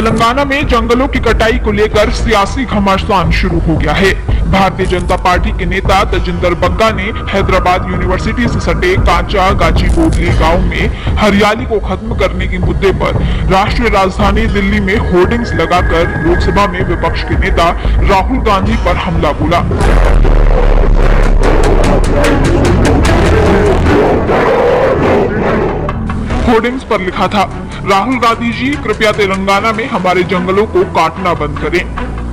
तेलंगाना में जंगलों की कटाई को लेकर सियासी घमासान शुरू हो गया है। भारतीय जनता पार्टी के नेता तजिंदर बग्गा ने हैदराबाद यूनिवर्सिटी से सटे कांचा गाचीबोगली गांव में हरियाली को खत्म करने के मुद्दे पर राष्ट्रीय राजधानी दिल्ली में होर्डिंग्स लगाकर लोकसभा में विपक्ष के नेता राहुल गांधी पर हमला बोला। होर्डिंग्स पर लिखा था, राहुल गांधी जी कृपया तेलंगाना में हमारे जंगलों को काटना बंद करें।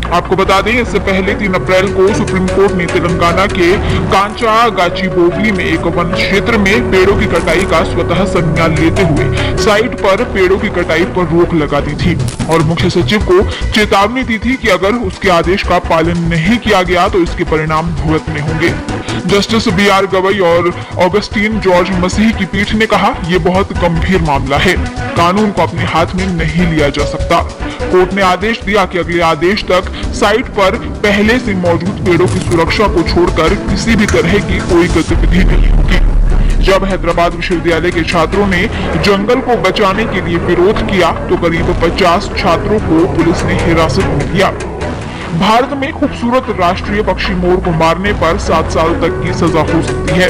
आपको बता दें, इससे पहले 3 अप्रैल को सुप्रीम कोर्ट ने तेलंगाना के कांचा गाचीबोगली में एक वन क्षेत्र में पेड़ों की कटाई का स्वतः संज्ञान लेते हुए साइट पर पेड़ों की कटाई पर रोक लगा दी थी और मुख्य सचिव को चेतावनी दी थी कि अगर उसके आदेश का पालन नहीं किया गया तो इसके परिणाम भुगतने होंगे। जस्टिस BR गवई और ऑगस्टीन जॉर्ज मसीह की पीठ ने कहा, ये बहुत गंभीर मामला है, कानून को अपने हाथ में नहीं लिया जा सकता। कोर्ट ने आदेश दिया कि अगले आदेश तक साइट पर पहले से मौजूद पेड़ों की सुरक्षा को छोड़कर किसी भी तरह की कोई गतिविधि नहीं होगी। जब हैदराबाद विश्वविद्यालय के छात्रों ने जंगल को बचाने के लिए विरोध किया तो करीब 50 छात्रों को पुलिस ने हिरासत में लिया। भारत में खूबसूरत राष्ट्रीय पक्षी मोर को मारने पर 7 साल तक की सजा हो सकती है।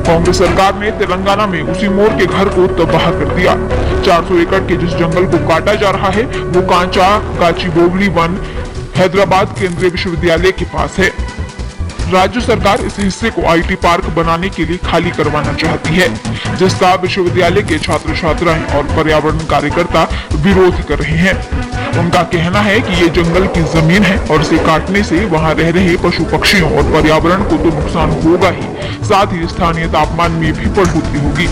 कांग्रेस सरकार ने तेलंगाना में उसी मोर के घर को तबाह कर दिया। 400 एकड़ के जिस जंगल को काटा जा रहा है वो कांचा गाचीबोगली वन हैदराबाद केंद्रीय विश्वविद्यालय के पास है। राज्य सरकार इस हिस्से को IT पार्क बनाने के लिए खाली करवाना चाहती है, जिसका विश्वविद्यालय के छात्र छात्राएं और पर्यावरण कार्यकर्ता विरोध कर रहे हैं। उनका कहना है कि ये जंगल की जमीन है और इसे काटने से वहां रह रहे पशु पक्षियों और पर्यावरण को तो नुकसान होगा ही, साथ ही स्थानीय तापमान में भी बढ़ोतरी होगी।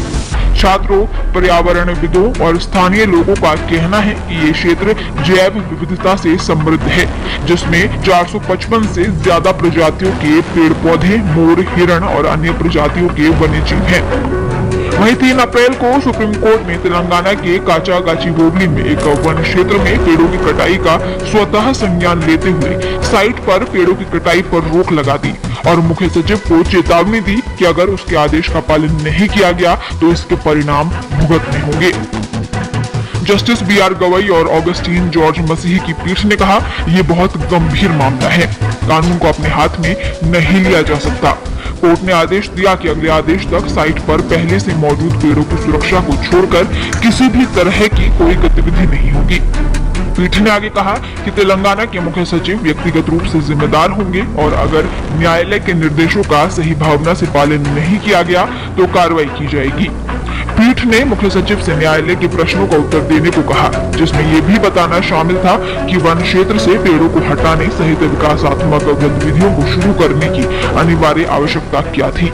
छात्रों, पर्यावरणविदों और स्थानीय लोगों का कहना है कि ये क्षेत्र जैव विविधता से समृद्ध है, जिसमें 455 से ज्यादा प्रजातियों के पेड़ पौधे, मोर, हिरण और अन्य प्रजातियों के वन्यजीव हैं। वहीं 3 अप्रैल को सुप्रीम कोर्ट ने तेलंगाना के कांचा गाचीबोगली में एक वन क्षेत्र में पेड़ों की कटाई का स्वतः संज्ञान लेते हुए साइट पर पेड़ों की कटाई पर रोक लगा दी और मुख्य सचिव को चेतावनी दी कि अगर उसके आदेश का पालन नहीं किया गया तो इसके परिणाम भुगतने होंगे। जस्टिस BR गवई और ऑगस्टीन जॉर्ज मसीह की पीठ ने कहा, ये बहुत गंभीर मामला है, कानून को अपने हाथ में नहीं लिया जा सकता। कोर्ट ने आदेश दिया कि अगले आदेश तक साइट पर पहले से मौजूद पेड़ों की सुरक्षा को छोड़कर किसी भी तरह की कोई गतिविधि नहीं होगी। पीठ ने आगे कहा कि तेलंगाना के मुख्य सचिव व्यक्तिगत रूप से जिम्मेदार होंगे और अगर न्यायालय के निर्देशों का सही भावना से पालन नहीं किया गया तो कार्रवाई की जाएगी। पीठ ने मुख्य सचिव से न्यायालय के प्रश्नों का उत्तर देने को कहा, जिसमें ये भी बताना शामिल था कि वन क्षेत्र से पेड़ों को हटाने सहित विकासात्मक गतिविधियों को शुरू करने की अनिवार्य आवश्यकता क्या थी।